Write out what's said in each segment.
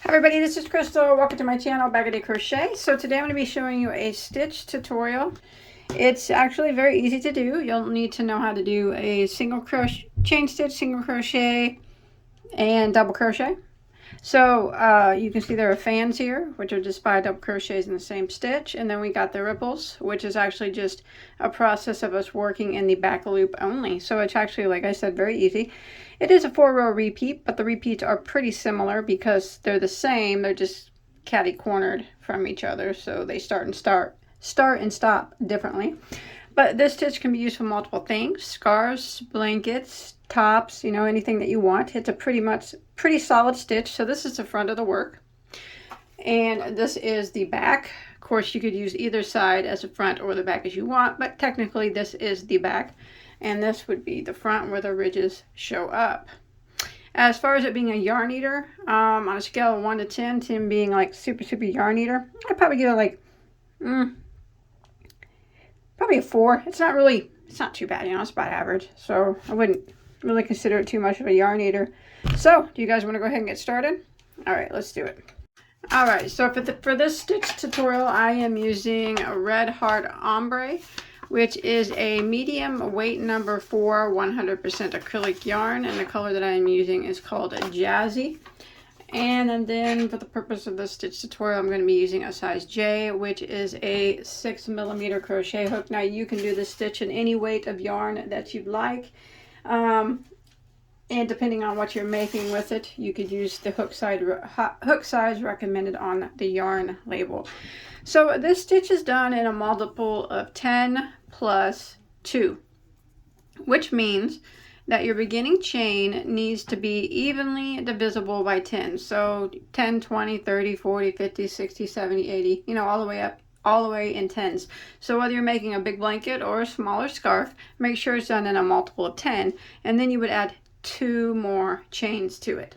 Hi everybody, this is Crystal. Welcome to my channel, Bagoday Crochet. So today I'm going to be showing you a stitch tutorial. It's actually very easy to do. You'll need to know how to do a single crochet, chain stitch, single crochet, and double crochet. So you can see there are fans here, which are just 5 double crochets in the same stitch. And then we got the ripples, which is actually just a process of us working in the back loop only. So it's actually, like I said, very easy. It is a 4-row repeat, but the repeats are pretty similar because they're the same. They're just catty-cornered from each other, so they start and stop differently. But this stitch can be used for multiple things: scarves, blankets, tops, you know, anything that you want. It's a pretty solid stitch. So this is the front of the work, and this is the back. Of course, you could use either side as the front or the back as you want, but technically this is the back, and this would be the front where the ridges show up. As far as it being a yarn eater, on a scale of 1 to 10, 10 being like super yarn eater, I'd probably give it like probably a 4. It's not too bad, you know, it's about average. So I wouldn't really consider it too much of a yarn eater. So do you guys want to go ahead and get started? All right, let's do it. All right, so for this stitch tutorial, I am using a Red Heart Ombre, which is a medium weight number 4 100% acrylic yarn, and the color that I am using is called Jazzy. And then for the purpose of this stitch tutorial, I'm going to be using a size J, which is a 6mm crochet hook. Now you can do this stitch in any weight of yarn that you'd like. And depending on what you're making with it, you could use the hook size recommended on the yarn label. So this stitch is done in a multiple of 10 plus 2, which means that your beginning chain needs to be evenly divisible by 10. So 10, 20, 30, 40, 50, 60, 70, 80, you know, all the way up, all the way in tens. So whether you're making a big blanket or a smaller scarf, make sure it's done in a multiple of 10, and then you would add 2 more chains to it.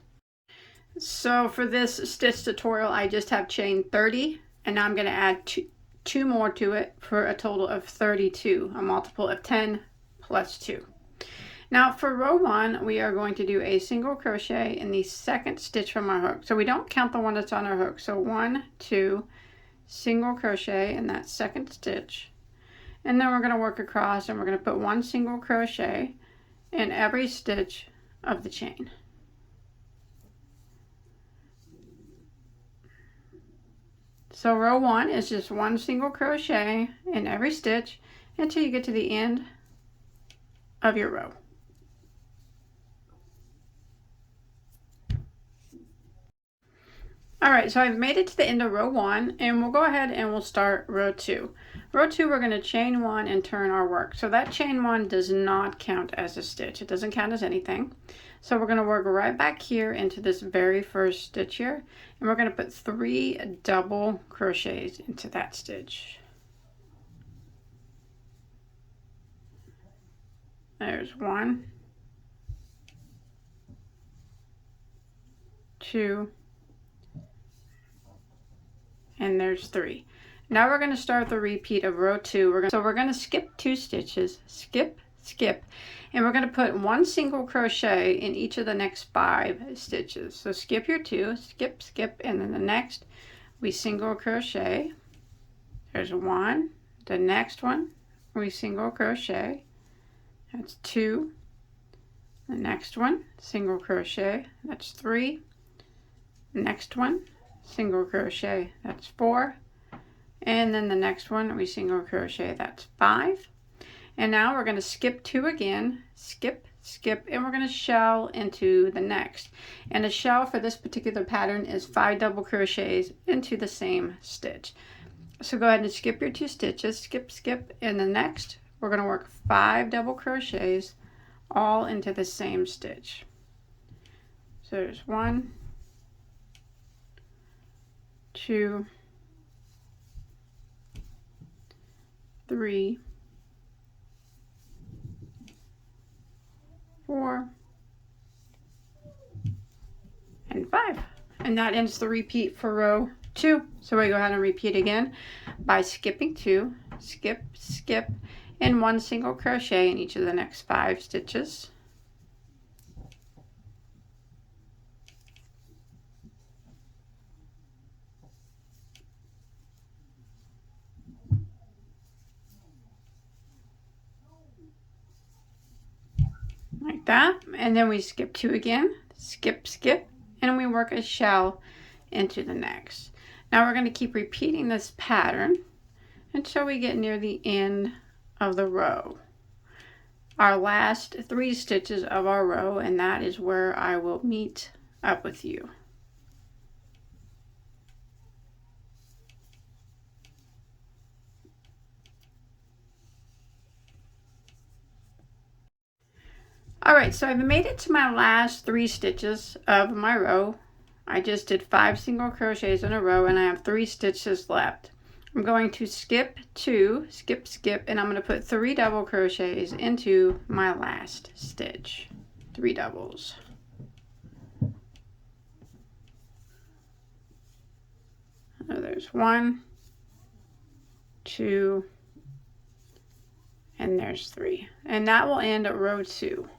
So for this stitch tutorial, I just have chain 30, and now I'm going to add 2 more to it for a total of 32, a multiple of 10 plus 2. Now for row 1, we are going to do a single crochet in the second stitch from our hook. So we don't count the one that's on our hook. So 1, 2, single crochet in that second stitch. And then we're going to work across, and we're going to put 1 single crochet in every stitch of the chain. So row 1 is just 1 single crochet in every stitch until you get to the end of your row. All right, so I've made it to the end of row 1, and we'll go ahead and we'll start row 2. Row 2, we're going to chain 1 and turn our work. So that chain 1 does not count as a stitch. It doesn't count as anything. So we're going to work right back here into this very first stitch here, and we're going to put 3 double crochets into that stitch. There's 1, 2, and there's 3. Now we're going to start the repeat of row 2. We're going to skip 2 stitches, skip, and we're going to put 1 single crochet in each of the next 5 stitches. So skip your 2, skip, and then the next we single crochet. There's 1. The next one we single crochet. That's 2. The next one, single crochet. That's 3. Next one, single crochet. That's 4. And then the next one we single crochet. That's 5. And now we're going to skip 2 again, skip, and we're going to shell into the next. And a shell for this particular pattern is 5 double crochets into the same stitch. So go ahead and skip your 2 stitches, skip, and the next we're going to work 5 double crochets all into the same stitch. So there's 1, 2, 3, 4, and 5. And that ends the repeat for row 2. So we go ahead and repeat again by skipping 2, skip, and 1 single crochet in each of the next 5 stitches. like that, and then we skip 2 again, skip, skip, and we work a shell into the next. Now we're going to keep repeating this pattern until we get near the end of the row, our last 3 stitches of our row, and that is where I will meet up with you. Alright, so I've made it to my last 3 stitches of my row. I just did 5 single crochets in a row and I have 3 stitches left. I'm going to skip 2, skip, skip, and I'm going to put 3 double crochets into my last stitch. 3 doubles. So there's 1, 2, and there's 3. And that will end at row 2.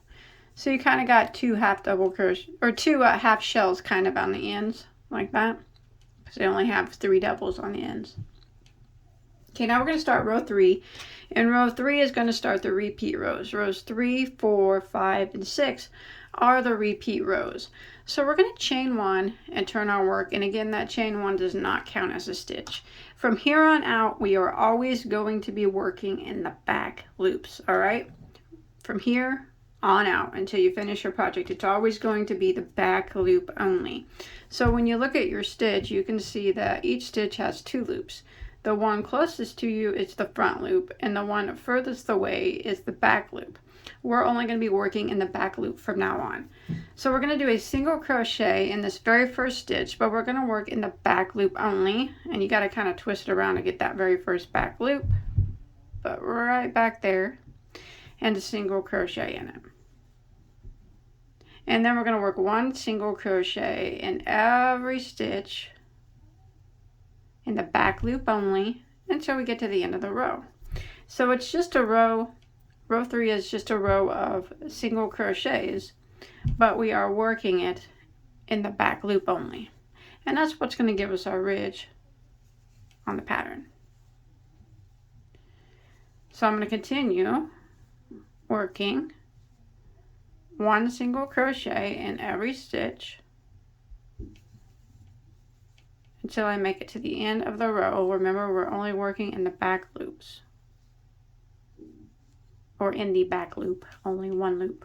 So you kind of got 2 half double crochet, or 2 half shells kind of on the ends, like that. Because they only have 3 doubles on the ends. Okay, now we're going to start row 3. And row 3 is going to start the repeat rows. Rows 3, 4, 5, and 6 are the repeat rows. So we're going to chain 1 and turn our work. And again, that chain 1 does not count as a stitch. From here on out, we are always going to be working in the back loops, all right? From here on out until you finish your project, it's always going to be the back loop only. So when you look at your stitch, you can see that each stitch has 2 loops. The one closest to you is the front loop, and the one furthest away is the back loop. We're only going to be working in the back loop from now on. So we're going to do a single crochet in this very first stitch, but we're going to work in the back loop only, and you got to kind of twist it around to get that very first back loop, but right back there, and a single crochet in it. And then we're going to work 1 single crochet in every stitch in the back loop only until we get to the end of the row. So it's just a row. Row 3 is just a row of single crochets, but we are working it in the back loop only. And that's what's going to give us our ridge on the pattern. So I'm going to continue working 1 single crochet in every stitch until I make it to the end of the row. Remember, we're only working in the back loops, or in the back loop, only 1 loop.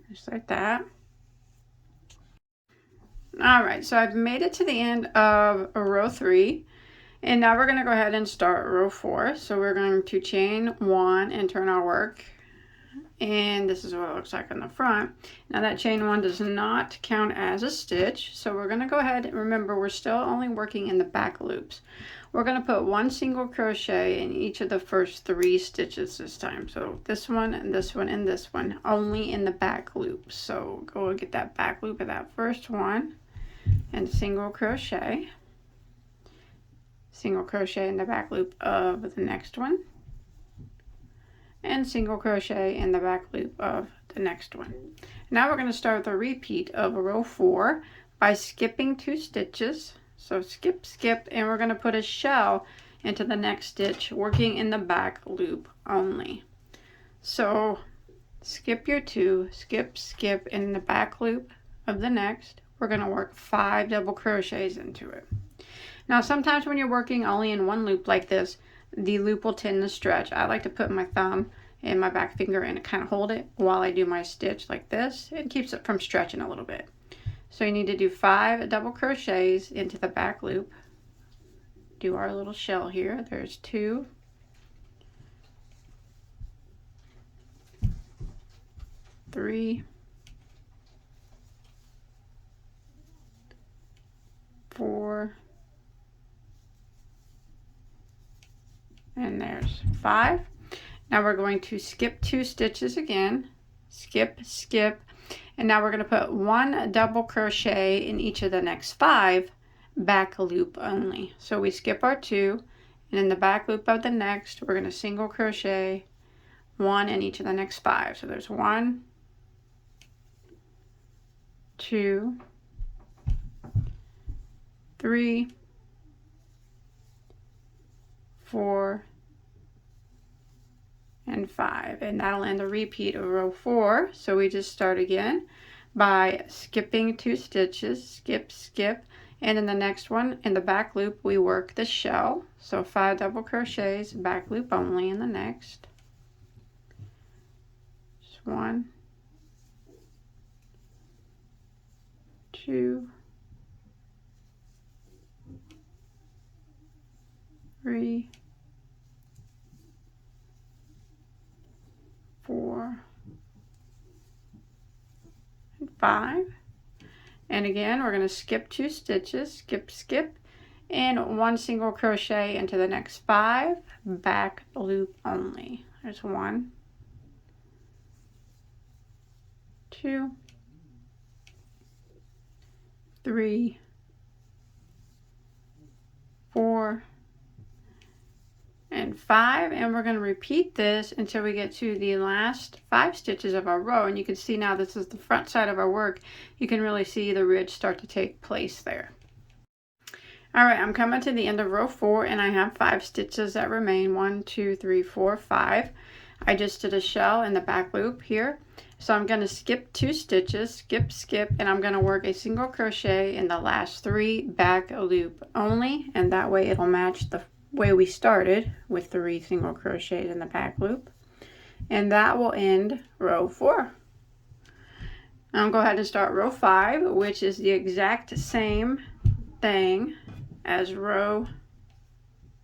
Just like that. Alright, so I've made it to the end of row 3, and now we're going to go ahead and start row 4. So we're going to chain 1 and turn our work, and this is what it looks like on the front. Now that chain 1 does not count as a stitch, so we're going to go ahead and remember we're still only working in the back loops. We're going to put 1 single crochet in each of the first 3 stitches this time. So this one and this one and this one, only in the back loop. So go get that back loop of that first one and single crochet in the back loop of the next one, and single crochet in the back loop of the next one. Now we're going to start the repeat of row 4 by skipping 2 stitches. So skip, skip, and we're going to put a shell into the next stitch, working in the back loop only. So skip your 2, skip, skip, and in the back loop of the next, we're going to work 5 double crochets into it. Now sometimes when you're working only in 1 loop like this, the loop will tend to stretch. I like to put my thumb and my back finger and kind of hold it while I do my stitch like this. It keeps it from stretching a little bit. So you need to do 5 double crochets into the back loop. Do our little shell here. There's 2, 3, 4, and there's 5. Now we're going to skip 2 stitches again, skip, skip, and now we're going to put 1 double crochet in each of the next 5 back loop only. So we skip our 2, and in the back loop of the next, we're going to single crochet 1 in each of the next 5. So there's 1, 2, 3, 4, and 5, and that'll end the repeat of row 4. So we just start again by skipping 2 stitches, skip, skip, and in the next one, in the back loop, we work the shell. So 5 double crochets, back loop only in the next. Just 1, 2, 3, 4, and 5. And again, we're going to skip 2 stitches, skip, skip, and 1 single crochet into the next 5, back loop only. There's 1, 2, 3, 4, and 5, and we're going to repeat this until we get to the last 5 stitches of our row. And you can see now this is the front side of our work. You can really see the ridge start to take place there. Alright, I'm coming to the end of row 4 and I have 5 stitches that remain. 1, 2, 3, 4, 5. I just did a shell in the back loop here. So I'm going to skip 2 stitches, skip, skip, and I'm going to work a single crochet in the last 3 back loop only, and that way it'll match the way we started with 3 single crochets in the back loop. And that will end row 4. I'll go ahead and start row 5, which is the exact same thing as row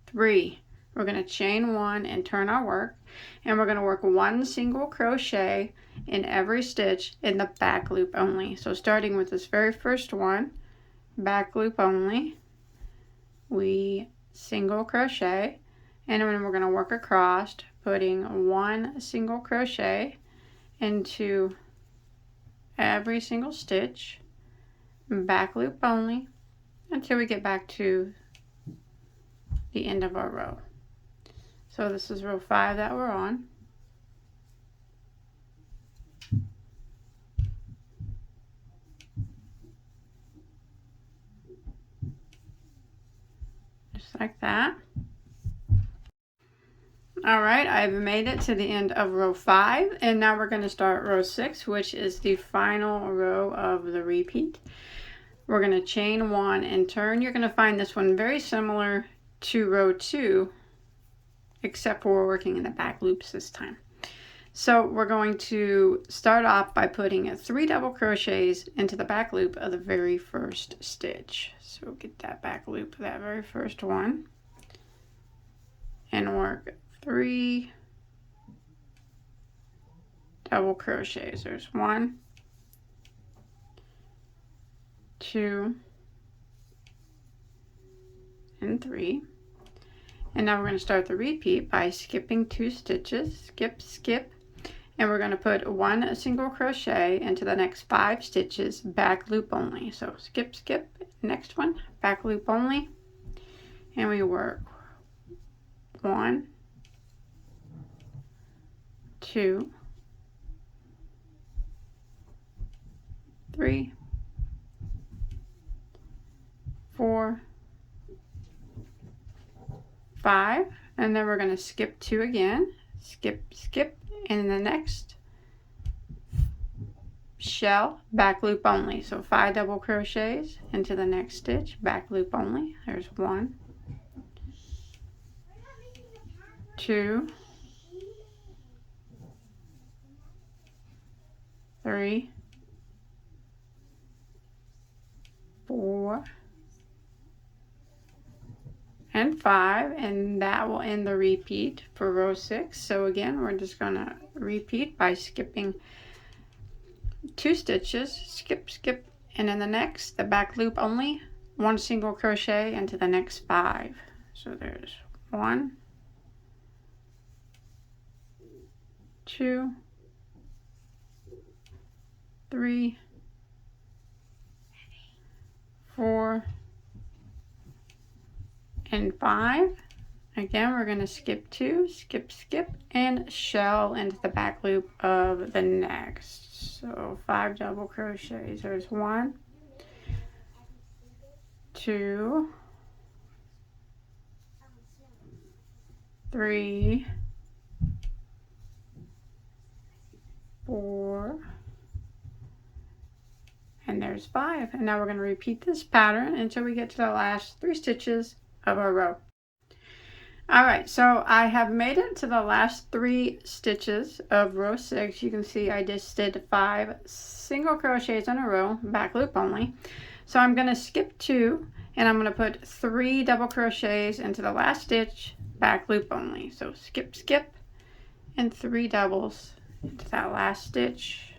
3. We're going to chain 1 and turn our work, and we're going to work 1 single crochet in every stitch in the back loop only. So starting with this very first one, back loop only, we single crochet, and then we're going to work across, putting 1 single crochet into every single stitch, back loop only, until we get back to the end of our row. So this is row 5 that we're on. Just like that. Alright, I've made it to the end of row 5, and now we're going to start row 6, which is the final row of the repeat. We're going to chain 1 and turn. You're going to find this one very similar to row 2, except for we're working in the back loops this time. So we're going to start off by putting 3 double crochets into the back loop of the very first stitch. So get that back loop, that very first one, and work 3 double crochets. There's 1, 2, and 3. And now we're going to start the repeat by skipping 2 stitches, skip, skip, and we're going to put 1 single crochet into the next 5 stitches, back loop only. So skip, skip, next one, back loop only, and we work 1, 2, 3, 4, 5, and then we're going to skip 2 again, skip, skip, and in the next shell, back loop only. So 5 double crochets into the next stitch, back loop only. There's 1, 2, 3, 4, and 5, and that will end the repeat for row 6. So again, we're just going to repeat by skipping 2 stitches, skip, skip, and in the next, the back loop only, 1 single crochet into the next 5. So there's 1, 2, 3, 4, and 5. Again, we're going to skip 2, skip, skip, and shell into the back loop of the next. So 5 double crochets. There's 1, 2, 3, 4, and there's 5. And now we're going to repeat this pattern until we get to the last 3 stitches of our row. Alright, so I have made it to the last 3 stitches of row 6. You can see I just did 5 single crochets in a row, back loop only. So I'm going to skip 2 and I'm going to put 3 double crochets into the last stitch, back loop only. So skip, skip, and 3 doubles into that last stitch,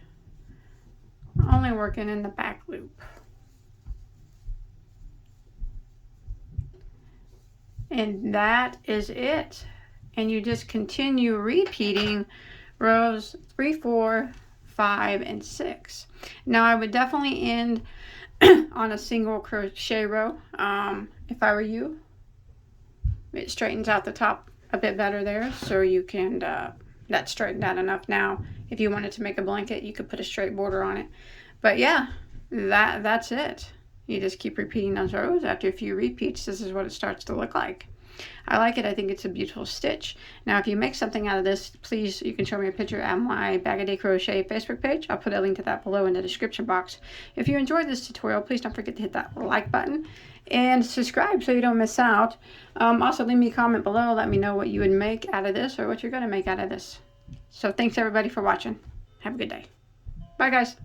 only working in the back loop. And that is it. And you just continue repeating rows 3, 4, 5, and 6. Now I would definitely end on a single crochet row. If I were you, it straightens out the top a bit better there, so you can, that's straightened out enough now. If you wanted to make a blanket, you could put a straight border on it. But yeah, that's it. You just keep repeating those rows. After a few repeats, this is what it starts to look like. I like it. I think it's a beautiful stitch. Now, if you make something out of this, please, you can show me a picture at my Bagoday Crochet Facebook page. I'll put a link to that below in the description box. If you enjoyed this tutorial, please don't forget to hit that like button and subscribe so you don't miss out. Also, leave me a comment below. Let me know what you would make out of this or what you're going to make out of this. So thanks, everybody, for watching. Have a good day. Bye, guys.